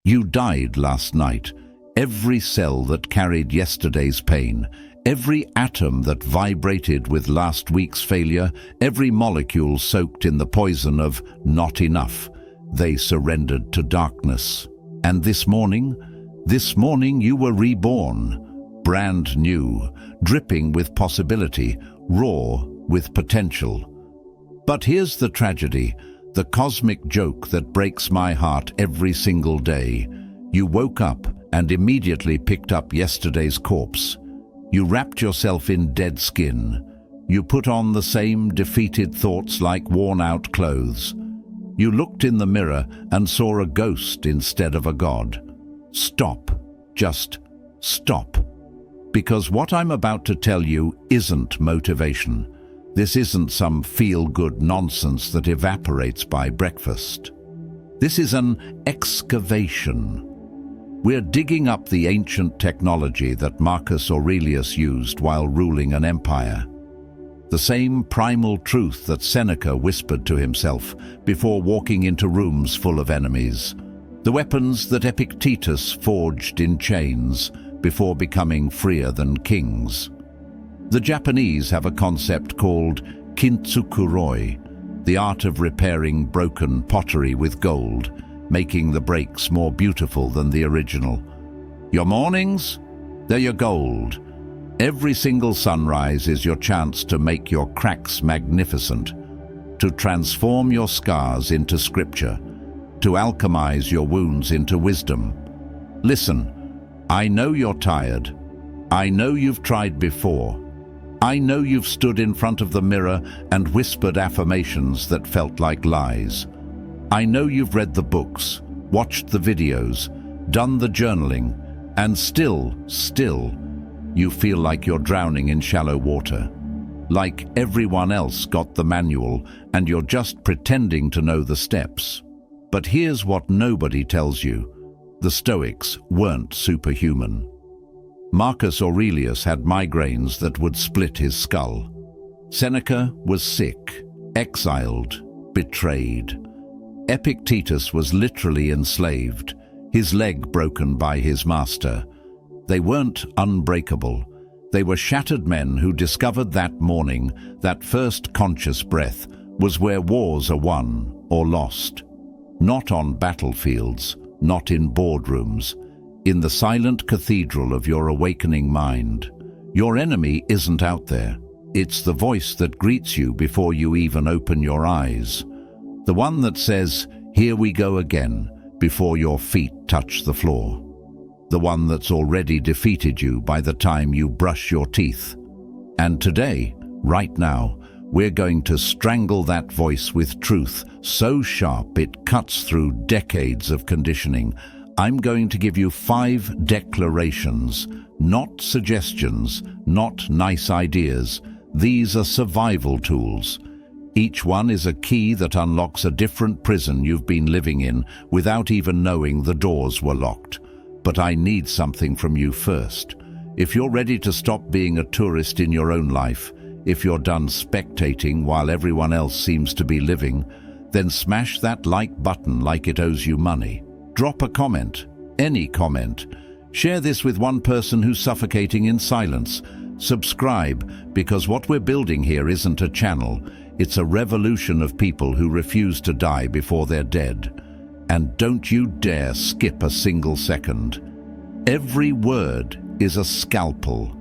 You died last night. Every cell that carried yesterday's pain, every atom that vibrated with last week's failure, every molecule soaked in the poison of not enough, they surrendered to darkness. And this morning you were reborn, brand new, dripping with possibility, raw with potential. But here's the tragedy, the cosmic joke that breaks my heart every single day. You woke up and immediately picked up yesterday's corpse. You wrapped yourself in dead skin. You put on the same defeated thoughts like worn-out clothes. You looked in the mirror and saw a ghost instead of a god. Stop. Just stop. Because what I'm about to tell you isn't motivation. This isn't some feel-good nonsense that evaporates by breakfast. This is an excavation. We're digging up the ancient technology that Marcus Aurelius used while ruling an empire. The same primal truth that Seneca whispered to himself before walking into rooms full of enemies. The weapons that Epictetus forged in chains before becoming freer than kings. The Japanese have a concept called kintsukuroi, the art of repairing broken pottery with gold, making the breaks more beautiful than the original. Your mornings? They're your gold. Every single sunrise is your chance to make your cracks magnificent, to transform your scars into scripture, to alchemize your wounds into wisdom. Listen, I know you're tired. I know you've tried before. I know you've stood in front of the mirror and whispered affirmations that felt like lies. I know you've read the books, watched the videos, done the journaling, and still, you feel like you're drowning in shallow water. Like everyone else got the manual and you're just pretending to know the steps. But here's what nobody tells you. The Stoics weren't superhuman. Marcus Aurelius had migraines that would split his skull. Seneca was sick, exiled, betrayed. Epictetus was literally enslaved, his leg broken by his master. They weren't unbreakable. They were shattered men who discovered that morning that first conscious breath was where wars are won or lost. Not on battlefields, not in boardrooms, in the silent cathedral of your awakening mind. Your enemy isn't out there. It's the voice that greets you before you even open your eyes. The one that says, "Here we go again," before your feet touch the floor. The one that's already defeated you by the time you brush your teeth. And today, right now, we're going to strangle that voice with truth so sharp it cuts through decades of conditioning. I'm going to give you 5 declarations, not suggestions, not nice ideas. These are survival tools. Each one is a key that unlocks a different prison you've been living in without even knowing the doors were locked. But I need something from you first. If you're ready to stop being a tourist in your own life, if you're done spectating while everyone else seems to be living, then smash that like button like it owes you money. Drop a comment, any comment. Share this with one person who's suffocating in silence. Subscribe, because what we're building here isn't a channel. It's a revolution of people who refuse to die before they're dead. And don't you dare skip a single second. Every word is a scalpel.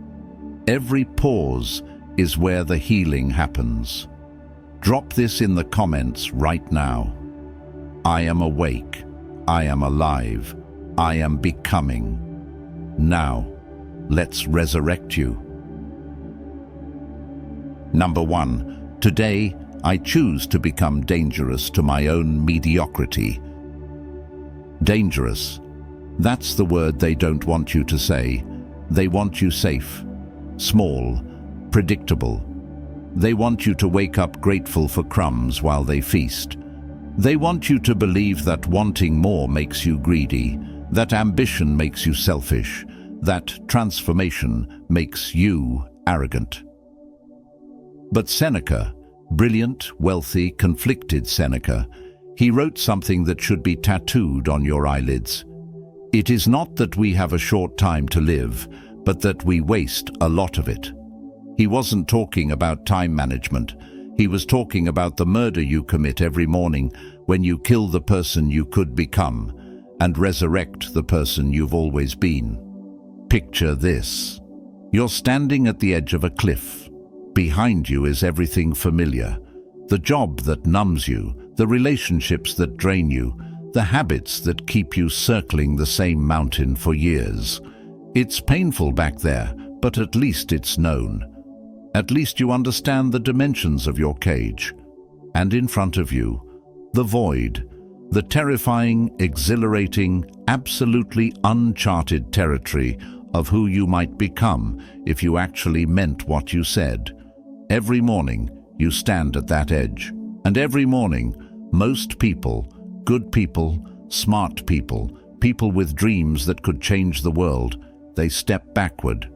Every pause is where the healing happens. Drop this in the comments right now. I am awake. I am alive. I am becoming. Now, let's resurrect you. Number 1. Today, I choose to become dangerous to my own mediocrity. Dangerous. That's the word they don't want you to say. They want you safe, small, predictable. They want you to wake up grateful for crumbs while they feast. They want you to believe that wanting more makes you greedy, that ambition makes you selfish, that transformation makes you arrogant. But Seneca, brilliant, wealthy, conflicted Seneca, he wrote something that should be tattooed on your eyelids. It is not that we have a short time to live, but that we waste a lot of it. He wasn't talking about time management. He was talking about the murder you commit every morning when you kill the person you could become and resurrect the person you've always been. Picture this. You're standing at the edge of a cliff. Behind you is everything familiar. The job that numbs you, the relationships that drain you, the habits that keep you circling the same mountain for years. It's painful back there, but at least it's known. At least you understand the dimensions of your cage. And in front of you, the void, the terrifying, exhilarating, absolutely uncharted territory of who you might become if you actually meant what you said. Every morning, you stand at that edge. And every morning, most people, good people, smart people, people with dreams that could change the world, they step backward,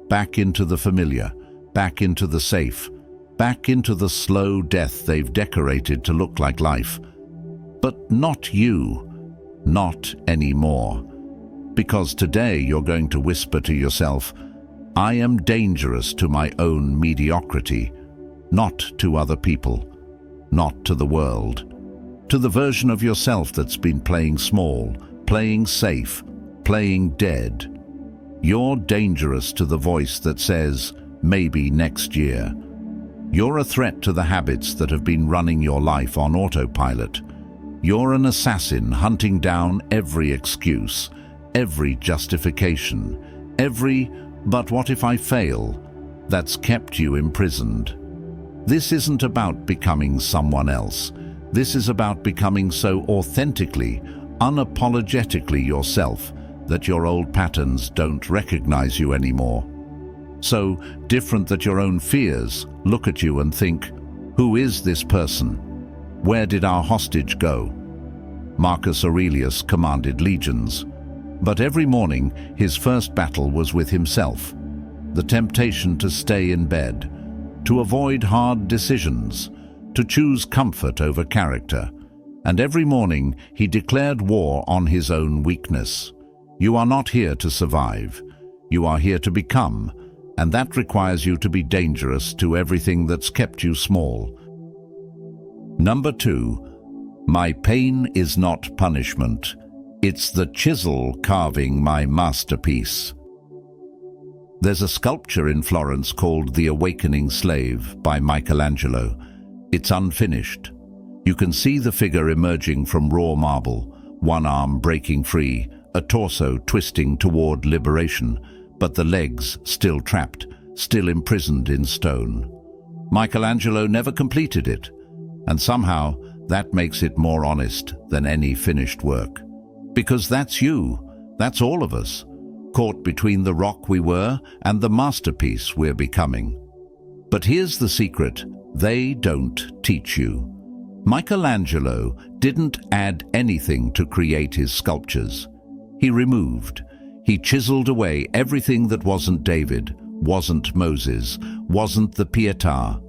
back into the familiar, back into the safe, back into the slow death they've decorated to look like life. But not you, not anymore. Because today you're going to whisper to yourself, I am dangerous to my own mediocrity, not to other people, not to the world, to the version of yourself that's been playing small, playing safe, playing dead. You're dangerous to the voice that says, maybe next year. You're a threat to the habits that have been running your life on autopilot. You're an assassin hunting down every excuse, every justification, every "but what if I fail?" that's kept you imprisoned. This isn't about becoming someone else. This is about becoming so authentically, unapologetically yourself that your old patterns don't recognize you anymore. So different that your own fears look at you and think, who is this person? Where did our hostage go? Marcus Aurelius commanded legions, but every morning his first battle was with himself, the temptation to stay in bed, to avoid hard decisions, to choose comfort over character. And every morning he declared war on his own weakness. You are not here to survive. You are here to become, and that requires you to be dangerous to everything that's kept you small. Number 2, my pain is not punishment. It's the chisel carving my masterpiece. There's a sculpture in Florence called The Awakening Slave by Michelangelo. It's unfinished. You can see the figure emerging from raw marble, one arm breaking free, a torso twisting toward liberation, but the legs still trapped, still imprisoned in stone. Michelangelo never completed it, and somehow that makes it more honest than any finished work. Because that's you, that's all of us, caught between the rock we were and the masterpiece we're becoming. But here's the secret: they don't teach you. Michelangelo didn't add anything to create his sculptures. He removed, he chiseled away everything that wasn't David, wasn't Moses, wasn't the Pietà.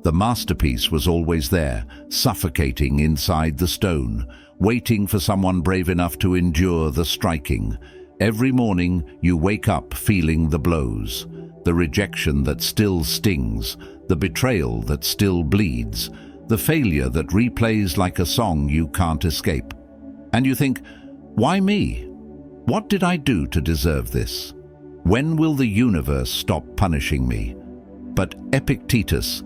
The masterpiece was always there, suffocating inside the stone, waiting for someone brave enough to endure the striking. Every morning you wake up feeling the blows, the rejection that still stings, the betrayal that still bleeds, the failure that replays like a song you can't escape. And you think, why me? What did I do to deserve this? When will the universe stop punishing me? But Epictetus,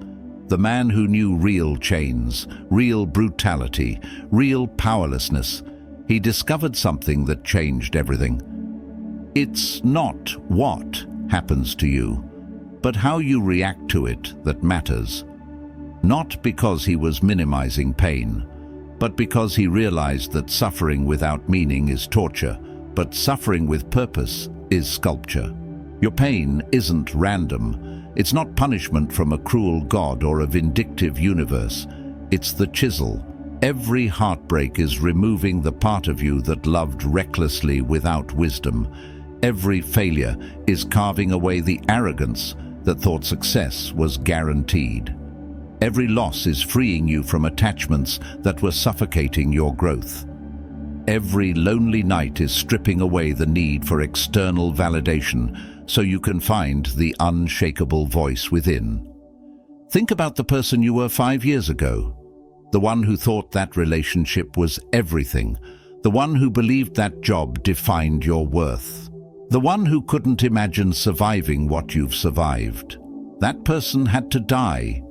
the man who knew real chains, real brutality, real powerlessness, he discovered something that changed everything. It's not what happens to you, but how you react to it that matters. Not because he was minimizing pain, but because he realized that suffering without meaning is torture, but suffering with purpose is sculpture. Your pain isn't random. It's not punishment from a cruel god or a vindictive universe. It's the chisel. Every heartbreak is removing the part of you that loved recklessly without wisdom. Every failure is carving away the arrogance that thought success was guaranteed. Every loss is freeing you from attachments that were suffocating your growth. Every lonely night is stripping away the need for external validation so you can find the unshakable voice within. Think about the person you were 5 years ago. The one who thought that relationship was everything. The one who believed that job defined your worth. The one who couldn't imagine surviving what you've survived. That person had to die,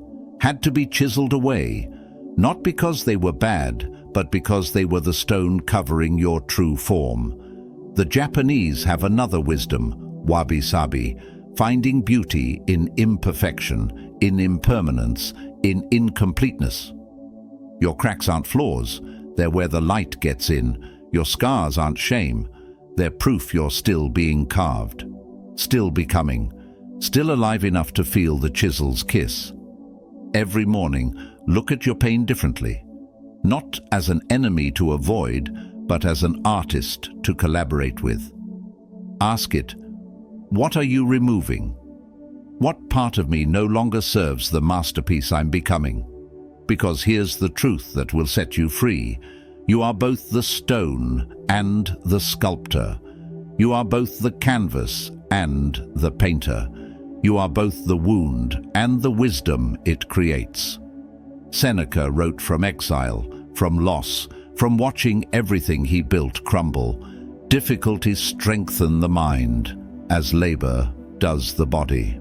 had to be chiseled away, not because they were bad, but because they were the stone covering your true form. The Japanese have another wisdom, wabi-sabi, finding beauty in imperfection, in impermanence, in incompleteness. Your cracks aren't flaws, they're where the light gets in. Your scars aren't shame, they're proof you're still being carved, still becoming, still alive enough to feel the chisel's kiss. Every morning, look at your pain differently, not as an enemy to avoid, but as an artist to collaborate with. Ask it, what are you removing? What part of me no longer serves the masterpiece I'm becoming? Because here's the truth that will set you free. You are both the stone and the sculptor. You are both the canvas and the painter. You are both the wound and the wisdom it creates. Seneca wrote from exile, from loss, from watching everything he built crumble. Difficulties strengthen the mind, as labor does the body.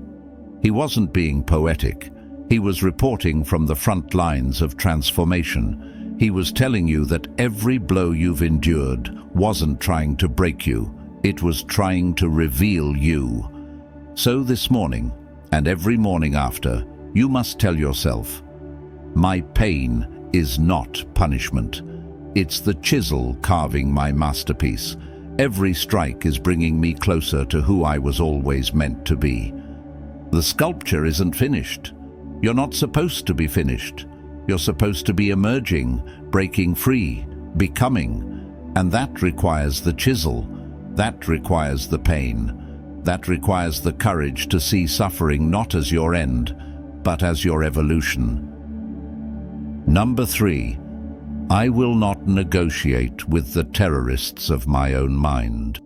He wasn't being poetic. He was reporting from the front lines of transformation. He was telling you that every blow you've endured wasn't trying to break you. It was trying to reveal you. So this morning, and every morning after, you must tell yourself, my pain is not punishment. It's the chisel carving my masterpiece. Every strike is bringing me closer to who I was always meant to be. The sculpture isn't finished. You're not supposed to be finished. You're supposed to be emerging, breaking free, becoming. And that requires the chisel. That requires the pain. That requires the courage to see suffering not as your end, but as your evolution. Number 3. I will not negotiate with the terrorists of my own mind.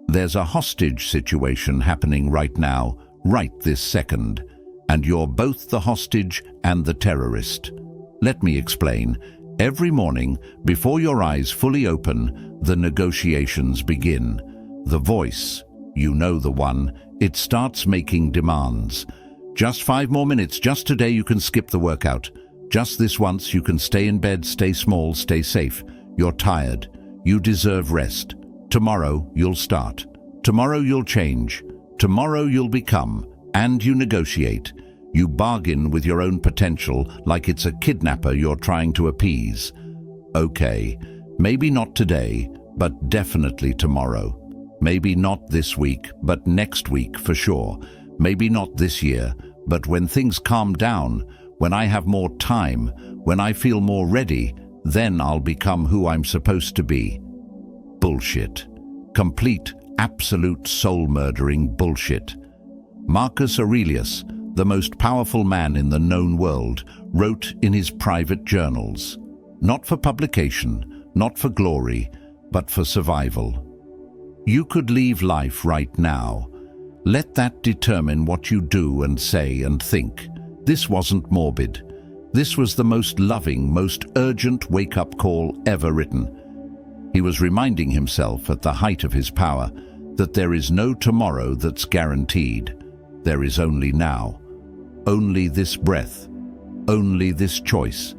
There's a hostage situation happening right now, right this second, and you're both the hostage and the terrorist. Let me explain. Every morning, before your eyes fully open, the negotiations begin. The voice, you know the one, it starts making demands. Just 5 more minutes, just today you can skip the workout. Just this once you can stay in bed, stay small, stay safe. You're tired. You deserve rest. Tomorrow you'll start. Tomorrow you'll change. Tomorrow you'll become. And you negotiate. You bargain with your own potential like it's a kidnapper you're trying to appease. Okay, maybe not today, but definitely tomorrow. Maybe not this week, but next week for sure. Maybe not this year, but when things calm down, when I have more time, when I feel more ready, then I'll become who I'm supposed to be. Bullshit. Complete, absolute soul-murdering bullshit. Marcus Aurelius, the most powerful man in the known world, wrote in his private journals, not for publication, not for glory, but for survival. You could leave life right now. Let that determine what you do and say and think. This wasn't morbid. This was the most loving, most urgent wake-up call ever written. He was reminding himself at the height of his power that there is no tomorrow that's guaranteed. There is only now. Only this breath. Only this choice.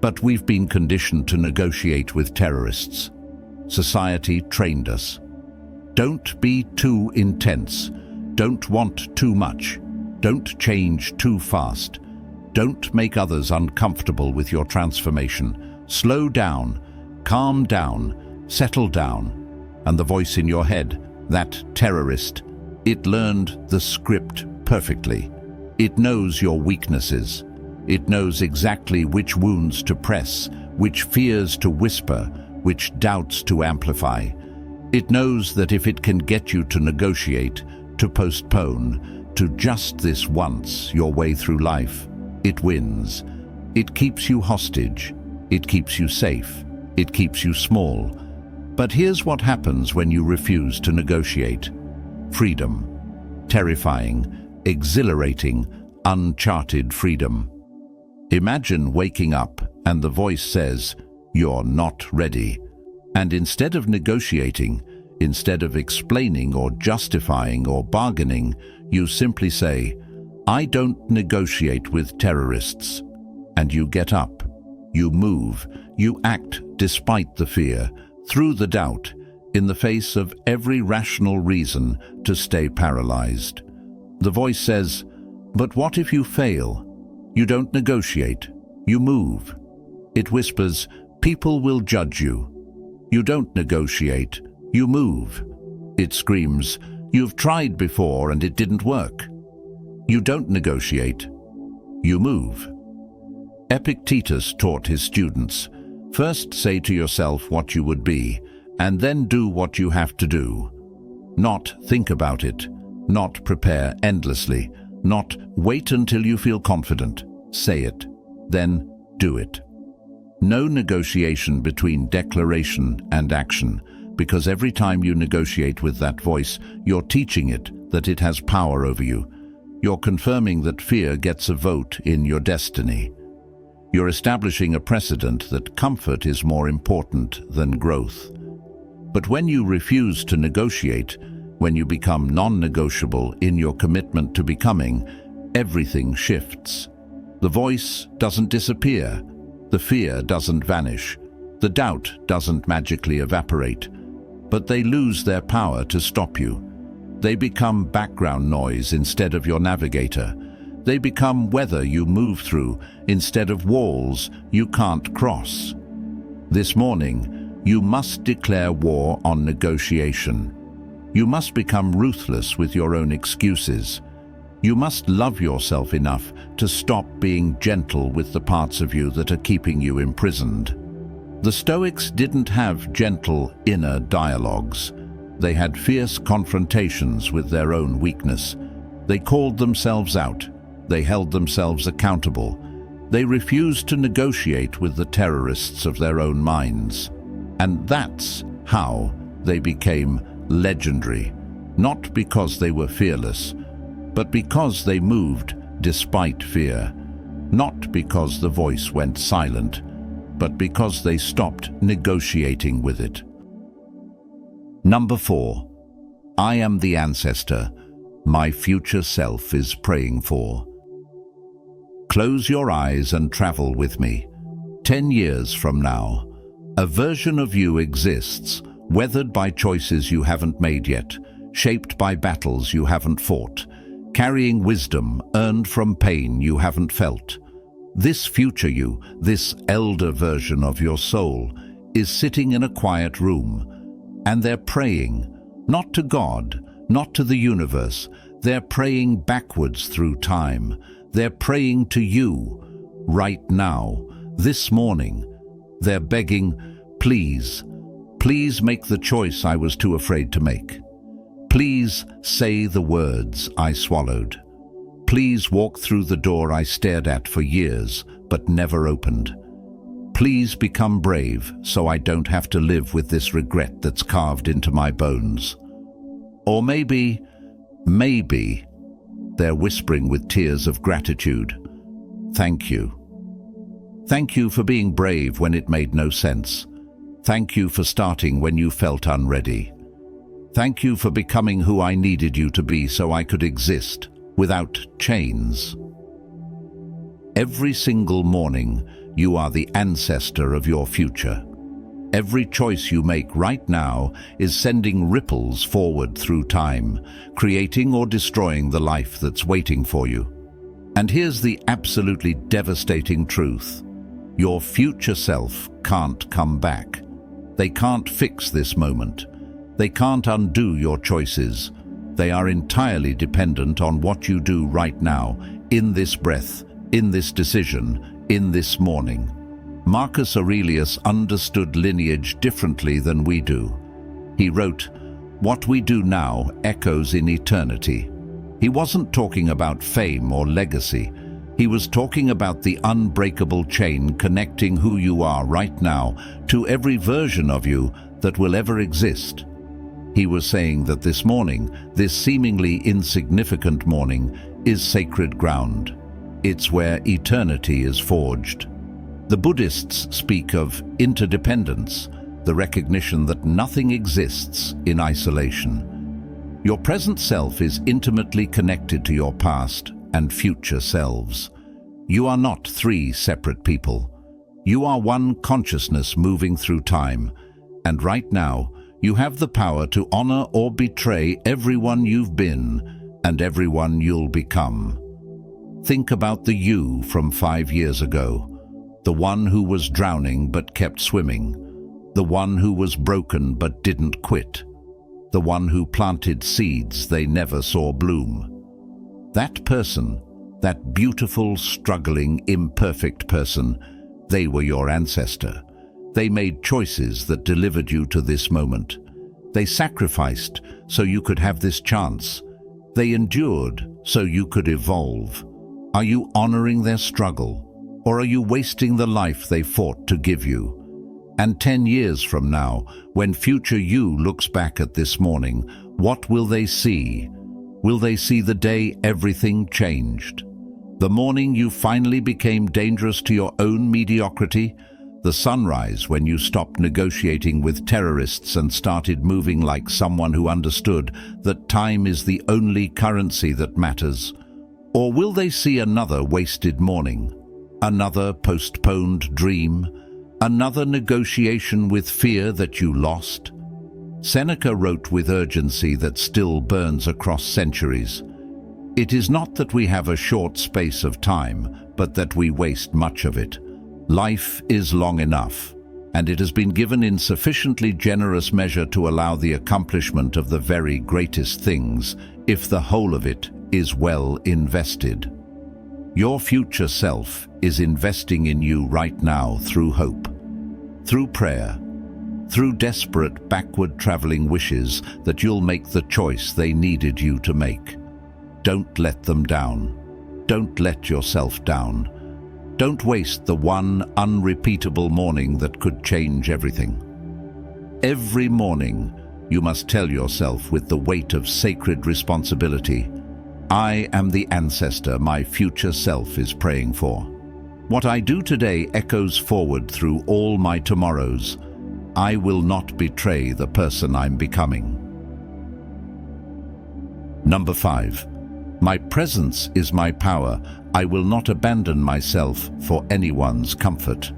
But we've been conditioned to negotiate with terrorists. Society trained us. Don't be too intense. Don't want too much. Don't change too fast. Don't make others uncomfortable with your transformation. Slow down, calm down, settle down. And the voice in your head, that terrorist, it learned the script perfectly. It knows your weaknesses. It knows exactly which wounds to press, which fears to whisper, which doubts to amplify. It knows that if it can get you to negotiate, to postpone, to just this once your way through life, it wins. It keeps you hostage. It keeps you safe. It keeps you small. But here's what happens when you refuse to negotiate. Freedom. Terrifying, exhilarating, uncharted freedom. Imagine waking up and the voice says, "You're not ready." And instead of negotiating, instead of explaining or justifying or bargaining, you simply say, "I don't negotiate with terrorists." And you get up, you move, you act despite the fear, through the doubt, in the face of every rational reason to stay paralyzed. The voice says, "But what if you fail?" You don't negotiate, you move. It whispers, "People will judge you." You don't negotiate, you move. It screams, "You've tried before and it didn't work." You don't negotiate, you move. Epictetus taught his students, first say to yourself what you would be, and then do what you have to do. Not think about it, not prepare endlessly, not wait until you feel confident. Say it, then do it. No negotiation between declaration and action, because every time you negotiate with that voice, you're teaching it that it has power over you. You're confirming that fear gets a vote in your destiny. You're establishing a precedent that comfort is more important than growth. But when you refuse to negotiate, when you become non-negotiable in your commitment to becoming, everything shifts. The voice doesn't disappear. The fear doesn't vanish. The doubt doesn't magically evaporate. But they lose their power to stop you. They become background noise instead of your navigator. They become weather you move through instead of walls you can't cross. This morning, you must declare war on negotiation. You must become ruthless with your own excuses. You must love yourself enough to stop being gentle with the parts of you that are keeping you imprisoned. The Stoics didn't have gentle inner dialogues. They had fierce confrontations with their own weakness. They called themselves out. They held themselves accountable. They refused to negotiate with the terrorists of their own minds. And that's how they became legendary. Not because they were fearless, but because they moved despite fear. Not because the voice went silent, but because they stopped negotiating with it. Number 4. I am the ancestor my future self is praying for. Close your eyes and travel with me. 10 years from now, a version of you exists, weathered by choices you haven't made yet, shaped by battles you haven't fought, carrying wisdom earned from pain you haven't felt. This future you, this elder version of your soul, is sitting in a quiet room, and they're praying, not to God, not to the universe. They're praying backwards through time. They're praying to you, right now, this morning. They're begging, please, please make the choice I was too afraid to make. Please say the words I swallowed. Please walk through the door I stared at for years but never opened. Please become brave so I don't have to live with this regret that's carved into my bones. Or maybe they're whispering with tears of gratitude. Thank you. Thank you for being brave when it made no sense. Thank you for starting when you felt unready. Thank you for becoming who I needed you to be so I could exist without chains. Every single morning, you are the ancestor of your future. Every choice you make right now is sending ripples forward through time, creating or destroying the life that's waiting for you. And here's the absolutely devastating truth. Your future self can't come back. They can't fix this moment. They can't undo your choices. They are entirely dependent on what you do right now, in this breath, in this decision, in this morning. Marcus Aurelius understood lineage differently than we do. He wrote, "What we do now echoes in eternity." He wasn't talking about fame or legacy. He was talking about the unbreakable chain connecting who you are right now to every version of you that will ever exist. He was saying that this morning, this seemingly insignificant morning, is sacred ground. It's where eternity is forged. The Buddhists speak of interdependence, the recognition that nothing exists in isolation. Your present self is intimately connected to your past and future selves. You are not three separate people. You are one consciousness moving through time, and right now you have the power to honor or betray everyone you've been and everyone you'll become. Think about the you from 5 years ago, the one who was drowning but kept swimming, the one who was broken but didn't quit, the one who planted seeds they never saw bloom. That person, that beautiful, struggling, imperfect person, they were your ancestor. They made choices that delivered you to this moment. They sacrificed so you could have this chance. They endured so you could evolve. Are you honoring their struggle, or are you wasting the life they fought to give you? And 10 years from now, when future you looks back at this morning, what will they see? Will they see the day everything changed? The morning you finally became dangerous to your own mediocrity? The sunrise when you stopped negotiating with terrorists and started moving like someone who understood that time is the only currency that matters? Or will they see another wasted morning, another postponed dream, another negotiation with fear that you lost? Seneca wrote with urgency that still burns across centuries. It is not that we have a short space of time, but that we waste much of it. Life is long enough, and it has been given in sufficiently generous measure to allow the accomplishment of the very greatest things, if the whole of it is well invested. Your future self is investing in you right now through hope, through prayer, through desperate backward-traveling wishes that you'll make the choice they needed you to make. Don't let them down. Don't let yourself down. Don't waste the one unrepeatable morning that could change everything. Every morning, you must tell yourself with the weight of sacred responsibility, I am the ancestor my future self is praying for. What I do today echoes forward through all my tomorrows. I will not betray the person I'm becoming. Number 5. My presence is my power. I will not abandon myself for anyone's comfort.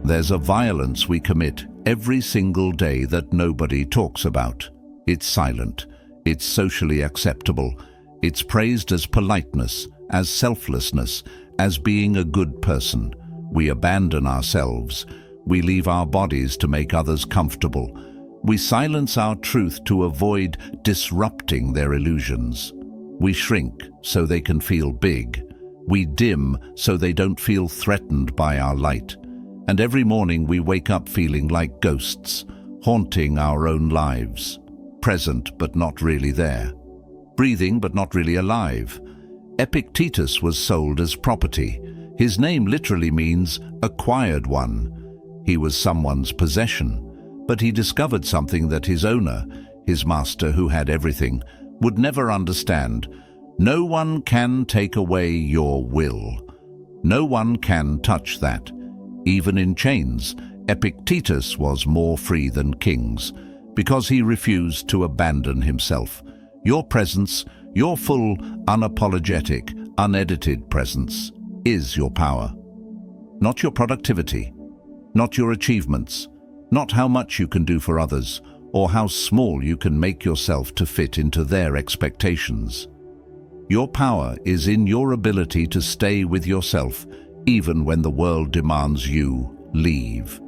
There's a violence we commit every single day that nobody talks about. It's silent. It's socially acceptable. It's praised as politeness, as selflessness, as being a good person. We abandon ourselves. We leave our bodies to make others comfortable. We silence our truth to avoid disrupting their illusions. We shrink so they can feel big. We dim so they don't feel threatened by our light. And every morning we wake up feeling like ghosts, haunting our own lives, present but not really there, breathing but not really alive. Epictetus was sold as property. His name literally means acquired one. He was someone's possession, but he discovered something that his owner, his master who had everything, would never understand. No one can take away your will. No one can touch that. Even in chains, Epictetus was more free than kings, because he refused to abandon himself. Your presence, your full, unapologetic, unedited presence, is your power. Not your productivity, not your achievements, not how much you can do for others, or how small you can make yourself to fit into their expectations. Your power is in your ability to stay with yourself, even when the world demands you leave.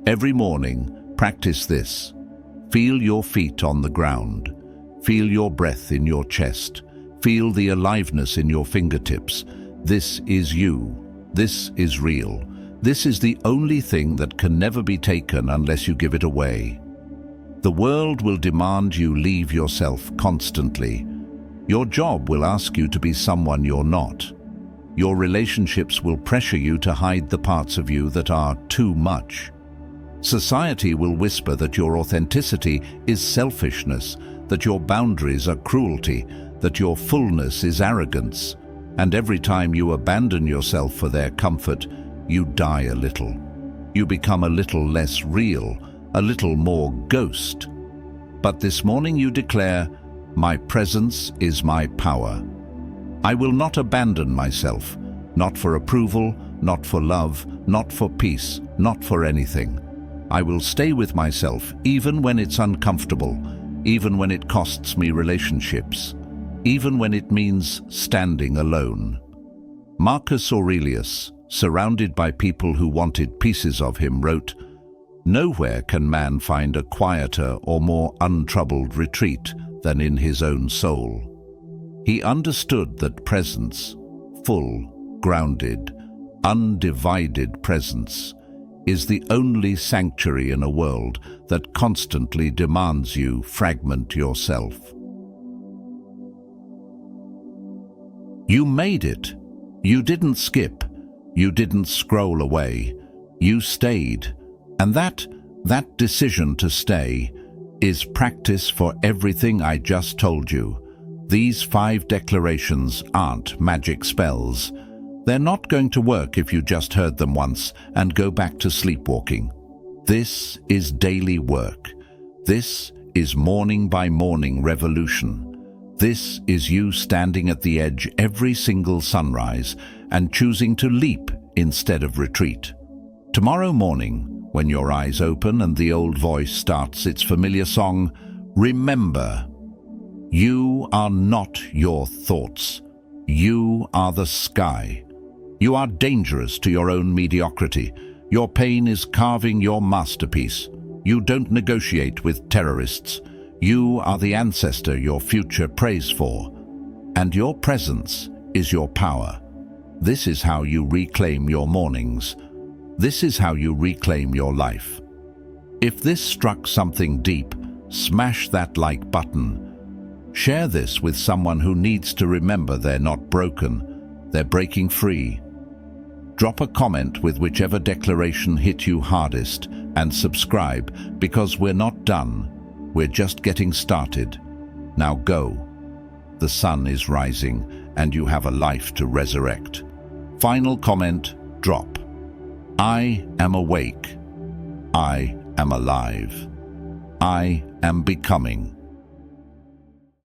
Every morning, practice this. Feel your feet on the ground. Feel your breath in your chest. Feel the aliveness in your fingertips. This is you. This is real. This is the only thing that can never be taken unless you give it away. The world will demand you leave yourself constantly. Your job will ask you to be someone you're not. Your relationships will pressure you to hide the parts of you that are too much. Society will whisper that your authenticity is selfishness, that your boundaries are cruelty, that your fullness is arrogance. And every time you abandon yourself for their comfort, you die a little. You become a little less real, a little more ghost. But this morning you declare, "My presence is my power." I will not abandon myself, not for approval, not for love, not for peace, not for anything. I will stay with myself even when it's uncomfortable, even when it costs me relationships, even when it means standing alone. Marcus Aurelius, surrounded by people who wanted pieces of him, wrote, "Nowhere can man find a quieter or more untroubled retreat than in his own soul." He understood that presence, full, grounded, undivided presence, is the only sanctuary in a world that constantly demands you fragment yourself. You made it. You didn't skip. You didn't scroll away. You stayed. And that decision to stay is practice for everything I just told you. These 5 declarations aren't magic spells. They're not going to work if you just heard them once and go back to sleepwalking. This is daily work. This is morning by morning revolution. This is you standing at the edge every single sunrise and choosing to leap instead of retreat. Tomorrow morning, when your eyes open and the old voice starts its familiar song, remember, you are not your thoughts. You are the sky. You are dangerous to your own mediocrity. Your pain is carving your masterpiece. You don't negotiate with terrorists. You are the ancestor your future prays for. And your presence is your power. This is how you reclaim your mornings. This is how you reclaim your life. If this struck something deep, smash that like button. Share this with someone who needs to remember they're not broken, they're breaking free. Drop a comment with whichever declaration hit you hardest and subscribe, because we're not done. We're just getting started. Now go. The sun is rising and you have a life to resurrect. Final comment, drop. I am awake. I am alive. I am becoming.